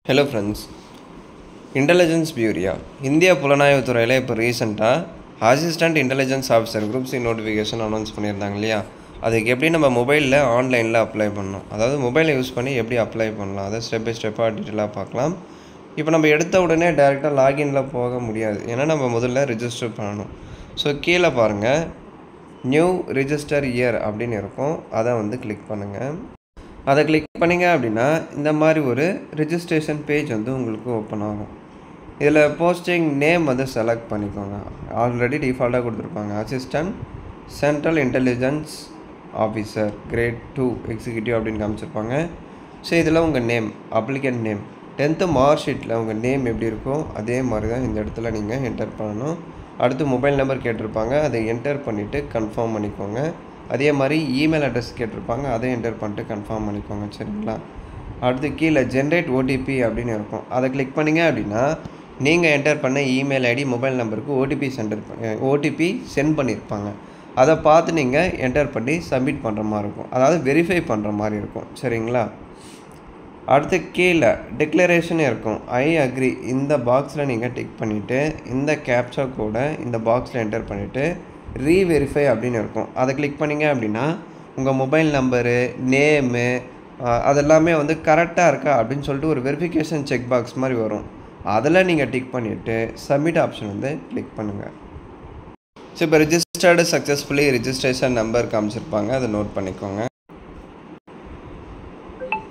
Hello friends, intelligence bureau இந்திய புலனாய்வு துறையில் இப்போ ரீசெண்டாக assistant intelligence officer group C notification announce பண்ணியிருந்தாங்க இல்லையா. அதுக்கு எப்படி நம்ம மொபைலில் ஆன்லைனில் அப்ளை பண்ணணும், அதாவது மொபைலை யூஸ் பண்ணி எப்படி அப்ளை பண்ணலாம், அதை ஸ்டெப் பை ஸ்டெப்பாக டீட்டெயிலாக பார்க்கலாம். இப்போ நம்ம எடுத்த உடனே டேரெக்டாக லாகின்ல போக முடியாது, ஏன்னா நம்ம முதல்ல ரிஜிஸ்டர் பண்ணணும். ஸோ கீழே பாருங்கள், நியூ ரிஜிஸ்டர் இயர் அப்படின்னு இருக்கும், அதை வந்து கிளிக் பண்ணுங்கள். அதை கிளிக் பண்ணிங்க அப்படின்னா இந்த மாதிரி ஒரு ரிஜிஸ்ட்ரேஷன் பேஜ் வந்து உங்களுக்கு ஓப்பன் ஆகும். இதில் போஸ்டிங் நேம் வந்து செலக்ட் பண்ணிக்கோங்க. ஆல்ரெடி டிஃபால்ட்டாக கொடுத்துருப்பாங்க, assistant central intelligence officer great 2 executive அப்படின்னு காமிச்சிருப்பாங்க. ஸோ இதில் உங்கள் name, applicant name, 10th mark ஷீட்டில் உங்கள் நேம் எப்படி இருக்கோ அதே மாதிரி தான் இந்த இடத்துல நீங்கள் என்டர் பண்ணணும். அடுத்து மொபைல் நம்பர் கேட்டிருப்பாங்க, அதை என்டர் பண்ணிவிட்டு கன்ஃபார்ம் பண்ணிக்கோங்க. அதே மாதிரி இமெயில் அட்ரஸ் கேட்டிருப்பாங்க, அதை என்டர் பண்ணிட்டு கன்ஃபார்ம் பண்ணிக்கோங்க, சரிங்களா. அடுத்து கீழே ஜென்ரேட் ஓடிபி அப்படின்னு இருக்கும், அதை கிளிக் பண்ணிங்க அப்படின்னா நீங்கள் என்டர் பண்ண இமெயில் ஐடி மொபைல் நம்பருக்கு ஓடிபி சென்ட் பண்ணியிருப்பாங்க. அதை பார்த்து நீங்கள் என்டர் பண்ணி சப்மிட் பண்ணுற மாதிரி இருக்கும், அதாவது வெரிஃபை பண்ணுற மாதிரி இருக்கும், சரிங்களா. அடுத்து கீழே டிக்ளரேஷன் இருக்கும், ஐ அக்ரி, இந்த பாக்ஸில் நீங்கள் டிக் பண்ணிவிட்டு இந்த கேப்சா கோடை இந்த பாக்ஸில் என்டர் பண்ணிவிட்டு ரீவெரிஃபை அப்படின்னு இருக்கும், அதை கிளிக் பண்ணிங்க அப்படின்னா உங்கள் மொபைல் நம்பரு, நேமு, அதெல்லாமே வந்து கரெக்டாக இருக்கா அப்படின்னு சொல்லிட்டு ஒரு வெரிஃபிகேஷன் செக் பாக்ஸ் மாதிரி வரும். அதில் நீங்கள் டிக் பண்ணிவிட்டு சப்மிட் ஆப்ஷன் வந்து கிளிக் பண்ணுங்கள். ஸோ இப்போ ரிஜிஸ்டர்டு சக்ஸஸ்ஃபுல்லி ரிஜிஸ்ட்ரேஷன் நம்பர் காமிச்சிருப்பாங்க, அதை நோட் பண்ணிக்கோங்க.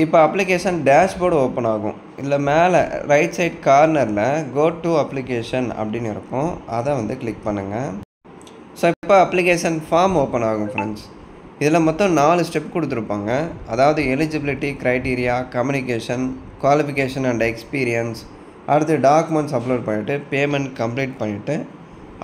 இப்போ அப்ளிகேஷன் டேஷ்போர்டு ஓப்பன் ஆகும். இதில் மேலே ரைட் சைட் கார்னரில் கோ டு அப்ளிகேஷன் அப்படின்னு இருக்கும், அதை வந்து கிளிக் பண்ணுங்கள். ஸோ இப்போ அப்ளிகேஷன் ஃபார்ம் ஓப்பன் ஆகும் ஃப்ரெண்ட்ஸ். இதில் மொத்தம் 4 ஸ்டெப் கொடுத்துருப்பாங்க, அதாவது eligibility criteria, communication, qualification and experience. அடுத்து டாக்குமெண்ட்ஸ் அப்லோட் பண்ணிவிட்டு பேமெண்ட் கம்ப்ளீட் பண்ணிவிட்டு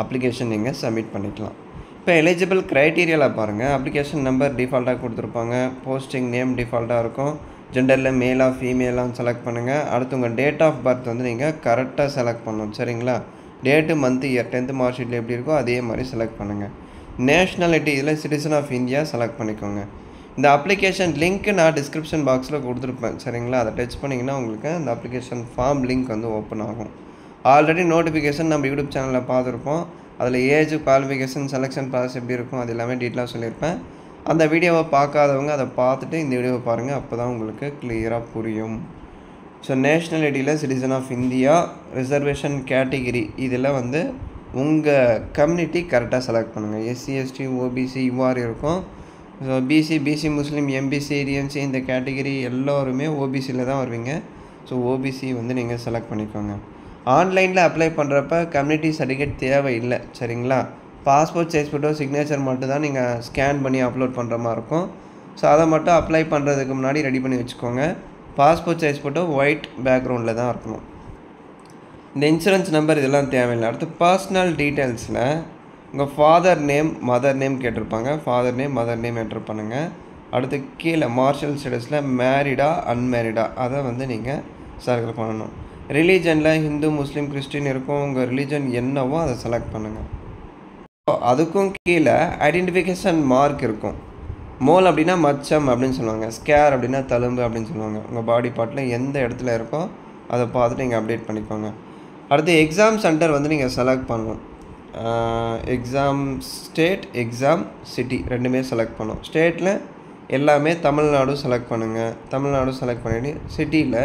அப்ளிகேஷன் நீங்கள் சப்மிட் பண்ணிக்கலாம். இப்போ எலிஜிபிள் க்ரைட்டீரியாவில் பாருங்கள், அப்ளிகேஷன் நம்பர் டிஃபால்ட்டாக கொடுத்துருப்பாங்க, போஸ்டிங் நேம் டிஃபால்ட்டாக இருக்கும், ஜெண்டரில் மேலாக ஃபீமேலாக செலக்ட் பண்ணுங்கள். அடுத்து உங்கள் டேட் ஆஃப் பர்த் வந்து நீங்கள் கரெக்டாக செலக்ட் பண்ணணும், சரிங்களா. Date, month, year 10th mark ஷீட்டில் எப்படி இருக்கோ அதே மாதிரி செலக்ட் பண்ணுங்கள். நேஷ்னாலிட்டி இதில் சிட்டிசன் ஆஃப் இந்தியா செலக்ட் பண்ணிக்கோங்க. இந்த அப்ளிகேஷன் லிங்க்கு நான் டிஸ்கிரிப்ஷன் பாக்ஸில் கொடுத்துருப்பேன், சரிங்களா. அதை டச் பண்ணிங்கன்னா உங்களுக்கு அந்த அப்ளிகேஷன் ஃபார்ம் லிங்க் வந்து ஓப்பன் ஆகும். ஆல்ரெடி நோட்டிஃபிகேஷன் நம்ம யூடியூப் சேனலில் பார்த்துருப்போம், அதில் ஏஜ், குவாலிஃபிகேஷன், செலெக்ஷன் ப்ராசஸ் எப்படி இருக்கும் அது எல்லாமே டீட்டெயிலாக சொல்லியிருப்பேன். அந்த வீடியோவை பார்க்காதவங்க அதை பார்த்துட்டு இந்த வீடியோவை பாருங்கள், அப்போ தான் உங்களுக்கு கிளியராக புரியும். ஸோ நேஷ்னாலிட்டியில் citizen of India, reservation category இதில் வந்து உங்கள் கம்யூனிட்டி கரெக்டாக செலக்ட் பண்ணுங்கள். எஸ்சி, எஸ்டி, ஓபிசி இவ்வாறு இருக்கும். ஸோ பிசி முஸ்லீம், எம்பிசி, டிஎன்சி இந்த கேட்டகிரி எல்லோருமே ஓபிசியில் தான் வருவீங்க. ஸோ ஓபிசி வந்து நீங்கள் செலக்ட் பண்ணிக்கோங்க. ஆன்லைனில் அப்ளை பண்ணுறப்ப கம்யூனிட்டி சர்டிஃபிகேட் தேவையில்லை, சரிங்களா. பாஸ்போர்ட் சைஸ் ஃபோட்டோ, சிக்னேச்சர் மட்டும் தான் நீங்கள் ஸ்கேன் பண்ணி அப்லோட் பண்ணுற மாதிரி இருக்கும். ஸோ அதை மட்டும் அப்ளை பண்ணுறதுக்கு முன்னாடி ரெடி பண்ணி வச்சுக்கோங்க. பாஸ்போர்ட் சைஸ் ஃபோட்டோ ஒயிட் பேக்ரவுண்டில் தான் இருக்கணும். இந்த இன்சூரன்ஸ் நம்பர் இதெல்லாம் தேவையில்லை. அடுத்து பர்சனல் டீட்டெயில்ஸில் உங்கள் ஃபாதர் நேம், மதர் நேம் கேட்டிருப்பாங்க, father name, mother name enter பண்ணுங்கள். அடுத்து கீழே மார்ஷல் ஸ்டேட்டஸில் மேரிடா அன்மேரிடா அதை வந்து நீங்கள் செலக்ட் பண்ணணும். ரிலீஜனில் ஹிந்து, முஸ்லீம், கிறிஸ்டின் இருக்கும், உங்கள் ரிலீஜன் என்னவோ அதை செலக்ட் பண்ணுங்கள். அதுக்கும் கீழே ஐடென்டிஃபிகேஷன் மார்க் இருக்கும். மோல் அப்படின்னா மச்சம் அப்படின்னு சொல்லுவாங்க, ஸ்கேர் அப்படின்னா தழும்பு அப்படின்னு சொல்லுவாங்க. உங்கள் பாடி பார்ட்டில் எந்த இடத்துல இருக்கோ அதை பார்த்துட்டு நீங்கள் அப்டேட் பண்ணிக்கோங்க. அடுத்து எக்ஸாம் சென்டர் வந்து நீங்கள் செலக்ட் பண்ணணும். எக்ஸாம் ஸ்டேட், எக்ஸாம் சிட்டி ரெண்டுமே செலக்ட் பண்ணணும். ஸ்டேட்டில் எல்லாமே தமிழ்நாடு செலக்ட் பண்ணுங்கள். தமிழ்நாடு செலக்ட் பண்ணிவிட்டு சிட்டியில்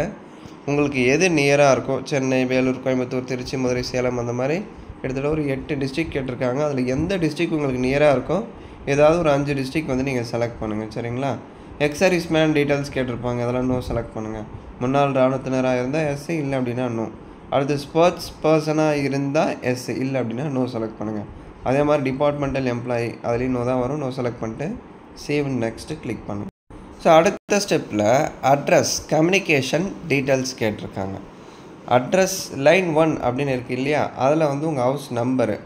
உங்களுக்கு எது நியராக இருக்கோ, சென்னை, வேலூர், கோயம்புத்தூர், திருச்சி, மதுரை, சேலம் அந்த மாதிரி கிட்டத்தட்ட ஒரு 8 டிஸ்ட்ரிக்ட் கேட்டிருக்காங்க. அதில் எந்த டிஸ்ட்ரிக்ட் உங்களுக்கு நியராக இருக்கோ ஏதாவது ஒரு 5 டிஸ்ட்ரிக்ட் வந்து நீங்கள் செலக்ட் பண்ணுங்கள், சரிங்களா. எக்ஸர்வீஸ் மேன் டீட்டெயில்ஸ் கேட்டிருப்பாங்க, அதெல்லாம் நோ செலக்ட் பண்ணுங்கள். முன்னாள் இராணுவத்தினராக இருந்தால் எஸ்சி, இல்லை அப்படின்னா நோ. அடுத்து ஸ்போர்ட்ஸ் பர்சனாக இருந்தால் எஸ்சி, இல்லை அப்படின்னா நோ செலக்ட் பண்ணுங்கள். அதே மாதிரி டிபார்ட்மெண்டல் எம்ப்ளாயி அதுலேயும் நோ தான் வரும், நோ செலக்ட் பண்ணிட்டு சேவ் நெக்ஸ்ட்டு கிளிக் பண்ணுங்கள். ஸோ அடுத்த ஸ்டெப்பில் அட்ரஸ், கம்யூனிகேஷன் டீட்டெயில்ஸ் கேட்டிருக்காங்க. அட்ரஸ் லைன் 1 அப்படின்னு இருக்குது இல்லையா, அதில் வந்து உங்கள் ஹவுஸ் நம்பரு,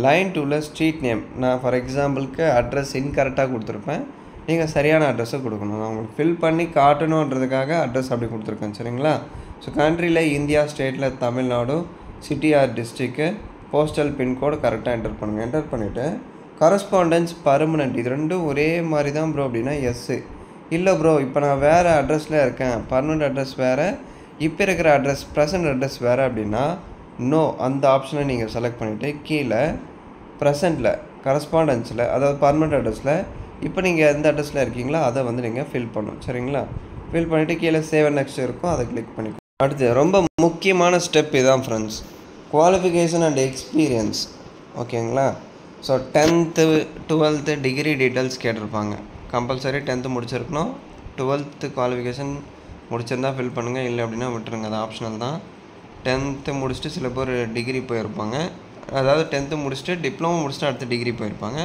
லைன் 2ல் ஸ்ட்ரீட் நேம். நான் ஃபார் எக்ஸாம்பிளுக்கு அட்ரஸ் இன்கரெக்டாக கொடுத்துருப்பேன், நீங்கள் சரியான அட்ரஸை கொடுக்கணும். நான் உங்களுக்கு ஃபில் பண்ணி காட்டணுன்றதுக்காக அட்ரஸ் அப்படி கொடுத்துருக்கேன், சரிங்களா. ஸோ கண்ட்ரியில் இந்தியா, ஸ்டேட்டில் தமிழ்நாடு, சிட்டி ஆர் டிஸ்ட்ரிக்கு, போஸ்டல் பின்கோடு கரெக்டாக என்டர் பண்ணுங்கள். என்டர் பண்ணிவிட்டு கரஸ்பாண்டன்ஸ் பர்மனெண்ட் இது ரெண்டும் ஒரே மாதிரி தான் ப்ரோ அப்படின்னா எஸ்ஸு. இல்லை ப்ரோ இப்போ நான் வேறு அட்ரஸில் இருக்கேன், பர்மனெண்ட் அட்ரஸ் வேறு, இப்போ இருக்கிற அட்ரஸ் ப்ரெசன்ட் அட்ரஸ் வேறு அப்படின்னா நோ அந்த ஆப்ஷனை நீங்கள் செலக்ட் பண்ணிவிட்டு கீழே ப்ரெசண்ட்டில் கரஸ்பாண்டன்ஸில் அதாவது பர்மனெண்ட் அட்ரஸில் இப்போ நீங்கள் எந்த அட்ரஸில் இருக்கீங்களோ அதை வந்து நீங்கள் ஃபில் பண்ணணும். சரிங்களா? ஃபில் பண்ணிவிட்டு கீழே சேவ் அண்ட் நெக்ஸ்ட் இருக்கும், அதை கிளிக் பண்ணிக்கணும். அடுத்து ரொம்ப முக்கியமான ஸ்டெப் இதுதான் ஃப்ரெண்ட்ஸ், குவாலிஃபிகேஷன் அண்ட் எக்ஸ்பீரியன்ஸ். ஓகேங்களா? So 10th 12th degree details கேட்டிருப்பாங்க. கம்பல்சரி 10th முடிச்சிருக்கணும். 12th குவாலிஃபிகேஷன் முடிச்சிருந்தால் ஃபில் பண்ணுங்கள், இல்லை அப்படின்னா விட்டுருங்க, அது ஆப்ஷனல் தான். 10th முடிச்சுட்டு சில பேர் டிகிரி போயிருப்பாங்க, அதாவது 10th முடிச்சுட்டு டிப்ளமோ முடிச்சுட்டு அடுத்த டிகிரி போயிருப்பாங்க.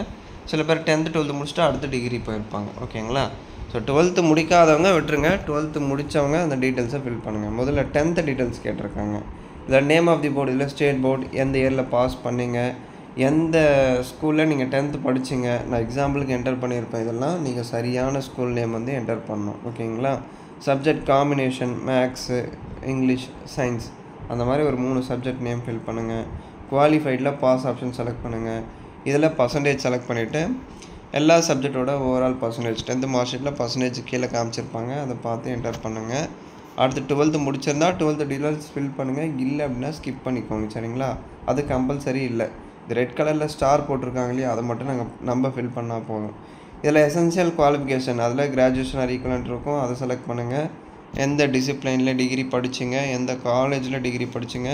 சில பேர் 10th 12th முடிச்சுட்டு அடுத்த டிகிரி போயிருப்பாங்க. ஓகேங்களா? ஸோ 12th முடிக்காதவங்க விட்டுருங்க, 12th முடித்தவங்க அந்த டீட்டெயில்ஸை ஃபில் பண்ணுங்கள். முதல்ல 10th டீட்டெயில்ஸ் கேட்டிருக்காங்க. இதில் நேம் ஆஃப் தி போர்டு, இல்லை ஸ்டேட் போர்டு, எந்த இயரில் பாஸ் பண்ணிங்க, எந்த ஸ்கூலில் நீங்கள் 10th படிச்சிங்க, நான் எக்ஸாம்பிளுக்கு என்டர் பண்ணியிருப்பேன். இதெல்லாம் நீங்கள் சரியான ஸ்கூல் நேம் வந்து என்டர் பண்ணணும். ஓகேங்களா? Subject combination, maths, English, science, அந்த மாதிரி ஒரு 3 சப்ஜெக்ட் நேம் ஃபில் பண்ணுங்கள். குவாலிஃபைடில் பாஸ் ஆப்ஷன் செலக்ட் பண்ணுங்கள். இதில் பர்சன்டேஜ் செலக்ட் பண்ணிவிட்டு எல்லா சப்ஜெக்டோட ஓவரால் பர்சன்டேஜ் 10th மார்க் ஷீட்டில் பர்சன்டேஜ் கீழே காமிச்சிருப்பாங்க, அதை பார்த்து என்டர் பண்ணுங்கள். அடுத்து 12th முடிச்சிருந்தா 12th டீட்டெயில்ஸ் ஃபில் பண்ணுங்கள், இல்லை அப்படின்னா ஸ்கிப் பண்ணிக்கோங்க. சரிங்களா? அது கம்பல்சரி இல்லை. இது ரெட் கலரில் ஸ்டார் போட்டிருக்காங்க இல்லையா, அதை மட்டும் நம்ம ஃபில் பண்ணால் போதும். இதில் எசென்ஷியல் குவாலிஃபிகேஷன், அதில் கிராஜுவேஷன் ஆர் ஈக்குவலன்ட் இருக்கும், அதை செலக்ட் பண்ணுங்கள். எந்த டிசிப்ளினில் டிகிரி படிச்சிங்க, எந்த காலேஜில் டிகிரி படிச்சிங்க,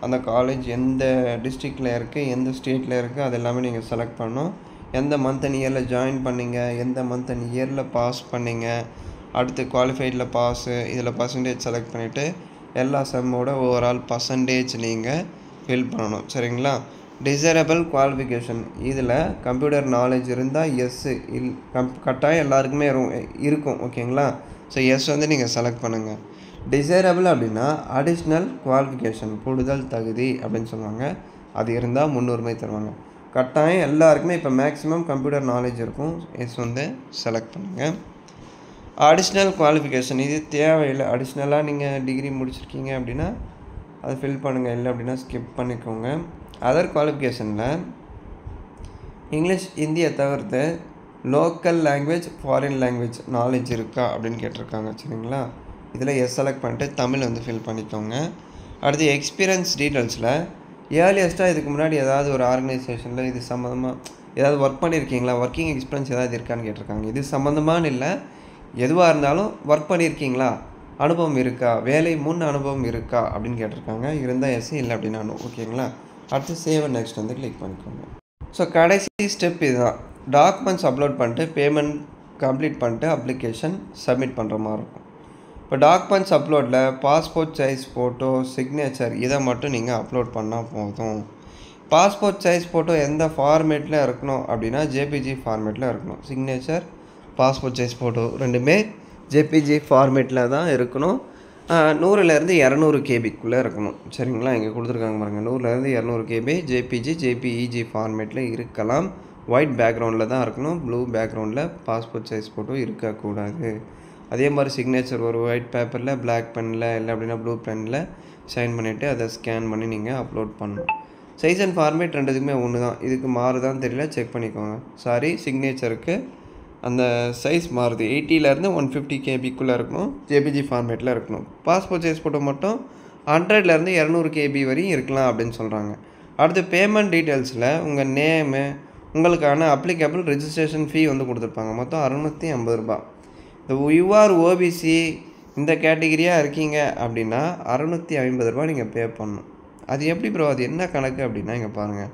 அந்த காலேஜ் எந்த டிஸ்ட்ரிக்டில் இருக்குது, எந்த ஸ்டேட்டில் இருக்குது, அது எல்லாமே நீங்கள் செலக்ட் பண்ணணும். எந்த மந்த் அண்ட் இயரில் ஜாயின் பண்ணிங்க, எந்த மந்த் அண்ட் இயரில் பாஸ் பண்ணிங்க, அடுத்து குவாலிஃபைடில் பாஸு, இதில் பர்சன்டேஜ் செலக்ட் பண்ணிவிட்டு எல்லா செம்மோட ஓவரால் பர்சன்டேஜ் நீங்கள் ஃபில் பண்ணணும். சரிங்களா? டிசைரபிள் குவாலிஃபிகேஷன், இதில் கம்ப்யூட்டர் நாலேஜ் இருந்தால் எஸ்ஸு, கட்டாயம் எல்லாருக்குமே இருக்கும். ஓகேங்களா? ஸோ எஸ் வந்து நீங்கள் செலக்ட் பண்ணுங்கள். டிசைரபிள் அப்படின்னா அடிஷ்னல் குவாலிஃபிகேஷன், கூடுதல் தகுதி அப்படின்னு சொல்லுவாங்க, அது இருந்தால் முன்னுரிமை தருவாங்க. கட்டாயம் எல்லாருக்குமே இப்போ மேக்ஸிமம் கம்ப்யூட்டர் நாலேஜ் இருக்கும், எஸ் வந்து செலக்ட் பண்ணுங்கள். அடிஷ்னல் குவாலிஃபிகேஷன், இது தேவையில்லை. அடிஷ்னலாக நீங்கள் டிகிரி முடிச்சிருக்கீங்க அப்படின்னா அதை ஃபில் பண்ணுங்கள், இல்லை அப்படின்னா ஸ்கிப் பண்ணிக்கோங்க. அதர் குவாலிஃபிகேஷனில் இங்கிலீஷ், இந்தியை தவிர்த்து local language, foreign language knowledge இருக்கா அப்படின்னு கேட்டிருக்காங்க. சரிங்களா? இதில் எஸ் செலக்ட் பண்ணிட்டு தமிழ் வந்து ஃபில் பண்ணிக்கோங்க. அடுத்து எக்ஸ்பீரியன்ஸ் டீட்டெயில்ஸில் ஏர்லியஸ்ட்டாக இதுக்கு முன்னாடி ஏதாவது ஒரு ஆர்கனைசேஷனில் இது சம்மந்தமாக ஏதாவது ஒர்க் பண்ணியிருக்கீங்களா, ஒர்க்கிங் எக்ஸ்பீரியன்ஸ் ஏதாவது இருக்கான்னு கேட்டிருக்காங்க. இது சம்மந்தமான இல்லை, எதுவாக இருந்தாலும் ஒர்க் பண்ணியிருக்கீங்களா, அனுபவம் இருக்கா, வேலை முன் அனுபவம் இருக்கா அப்படின்னு கேட்டிருக்காங்க. இருந்தால் எஸ், இல்லை அப்படின்னா நோ. ஓகேங்களா? அடுத்து சேவ் அண்ட் நெக்ஸ்ட் வந்து கிளிக் பண்ணிக்கோங்க. ஸோ கடைசி ஸ்டெப் இதுதான். டாக்குமெண்ட்ஸ் அப்லோட் பண்ணிட்டு பேமெண்ட் கம்ப்ளீட் பண்ணிட்டு அப்ளிகேஷன் சப்மிட் பண்ணுற மாதிரி இருக்கும். இப்போ டாக்குமெண்ட்ஸ் அப்லோடில் பாஸ்போர்ட் சைஸ் ஃபோட்டோ, சிக்னேச்சர், இதை மட்டும் நீங்கள் அப்லோட் பண்ணால் போதும். பாஸ்போர்ட் சைஸ் ஃபோட்டோ எந்த ஃபார்மேட்டில் இருக்கணும் அப்படின்னா ஜேபிஜி ஃபார்மேட்டில் இருக்கணும். சிக்னேச்சர், பாஸ்போர்ட் சைஸ் ஃபோட்டோ ரெண்டுமே ஜேபிஜி ஃபார்மேட்டில் தான் இருக்கணும். 100லேருந்து 200 கேபிக்குள்ளே இருக்கணும். சரிங்களா? இங்கே கொடுத்துருக்காங்க பாருங்கள், 100லேருந்து 200 கேபி ஜேபிஜி, ஜேபிஇஜி ஃபார்மேட்டில் இருக்கலாம். ஒயிட் பேக்ரவுண்டில் தான் இருக்கணும், ப்ளூ பேக்ரவுண்டில் பாஸ்போர்ட் சைஸ் ஃபோட்டோ இருக்கக்கூடாது. அதே மாதிரி சிக்னேச்சர் ஒரு ஒயிட் பேப்பரில், பிளாக் பெனில், இல்லை அப்படின்னா ப்ளூ பெனில் சைன் பண்ணிவிட்டு அதை ஸ்கேன் பண்ணி நீங்கள் அப்லோட் பண்ணணும். சைஸ் அண்ட் ஃபார்மேட் ரெண்டுத்துக்குமே ஒன்று தான், இதுக்கு மாறுதான்னு தெரியல, செக் பண்ணிக்கோங்க. சாரி, சிக்னேச்சருக்கு அந்த சைஸ் மாறுது, 80லேருந்து 150 கேபிக்குள்ளே இருக்கணும், ஜேபிஜி ஃபார்மேட்டில் இருக்கணும். பாஸ்போர்ட் சைஸ் ஃபோட்டோ மட்டும் 100லேருந்து 200 கேபி வரையும் இருக்கலாம் அப்படின்னு சொல்கிறாங்க. அடுத்து பேமெண்ட் டீட்டெயில்ஸில் உங்கள் நேமு, உங்களுக்கான அப்ளிகபிள் ரெஜிஸ்ட்ரேஷன் ஃபீ வந்து கொடுத்துருப்பாங்க, மொத்தம் 650 ரூபா. இந்த யூஆர் ஓபிசி இந்த கேட்டகிரியாக இருக்கீங்க அப்படின்னா 650 ரூபா நீங்கள் பே பண்ணணும். அது எப்படி ப்ரோ, அது என்ன கணக்கு அப்படின்னா இங்கே பாருங்கள்,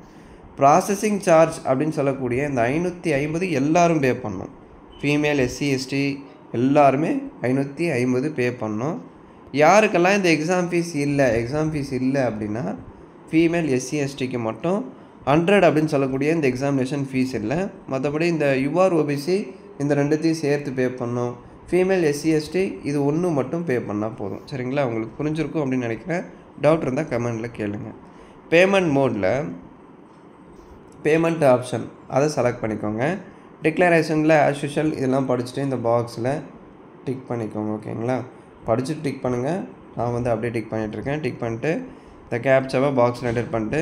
ப்ராசஸிங் சார்ஜ் அப்படின்னு சொல்லக்கூடிய இந்த 550 எல்லாரும் பே பண்ணணும். ஃபீமேல், எஸ்சி, எஸ்டி எல்லாருமே 550 பே பண்ணணும். யாருக்கெல்லாம் இந்த எக்ஸாம் ஃபீஸ் இல்லை அப்படின்னா ஃபீமேல், எஸ்சி, எஸ்டிக்கு மட்டும் 100 அப்படின்னு சொல்லக்கூடிய இந்த எக்ஸாமினேஷன் ஃபீஸ் இல்லை. மற்றபடி இந்த யூஆர் ஓபிசி இந்த ரெண்டுத்தையும் சேர்த்து பே பண்ணணும். ஃபீமேல், எஸ்சி, எஸ்டி இது ஒன்று மட்டும் பே பண்ணால் போதும். சரிங்களா? உங்களுக்கு புரிஞ்சிருக்கும் அப்படின்னு நினைக்கிறேன். டவுட் இருந்தால் கமெண்டில் கேளுங்கள். பேமெண்ட் மோடில் பேமெண்ட் ஆப்ஷன் அதை செலக்ட் பண்ணிக்கோங்க. டிக்ளரேஷனில் ஆஸ் யூஷுவல் இதெல்லாம் படிச்சுட்டு இந்த பாக்ஸில் டிக் பண்ணிக்கோங்க. ஓகேங்களா? படிச்சுட்டு டிக் பண்ணுங்கள். நான் வந்து அப்படியே டிக் பண்ணிகிட்ருக்கேன். டிக் பண்ணிட்டு இந்த கேப்சாவை பாக்ஸில் என்டர் பண்ணிட்டு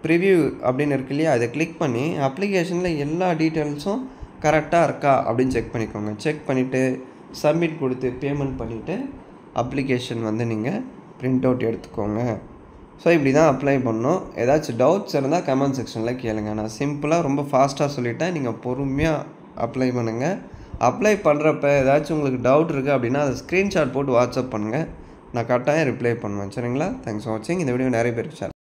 ப்ரிவ்யூ அப்படின்னு இருக்கு இல்லையா, அதை கிளிக் பண்ணி அப்ளிகேஷனில் எல்லா டீட்டெயில்ஸும் கரெக்டாக இருக்கா அப்படின்னு செக் பண்ணிக்கோங்க. செக் பண்ணிவிட்டு சப்மிட் கொடுத்து பேமெண்ட் பண்ணிவிட்டு அப்ளிகேஷன் வந்து நீங்கள் பிரிண்ட் அவுட் எடுத்துக்கோங்க. ஸோ இப்படி தான் அப்ளை பண்ணணும். ஏதாச்சும் டவுட்ஸ் இருந்தால் கமெண்ட் செக்ஷனில் கேளுங்க. நான் சிம்பிளாக ரொம்ப ஃபாஸ்ட்டாக சொல்லிட்டேன். நீங்கள் பொறுமையாக அப்ளை பண்ணுங்கள். அப்ளை பண்ணுறப்ப ஏதாச்சும் உங்களுக்கு டவுட் இருக்குது அப்படின்னா அதை ஸ்க்ரீன்ஷாட் போட்டு வாட்ஸ்அப் பண்ணுங்கள். நான் கட்டாயம் ரிப்ளை பண்ணுவேன். சரிங்களா? தேங்க்ஸ் ஃபார் வாட்சிங். இந்த வீடியோ நிறைய பேருக்கு ஷேர்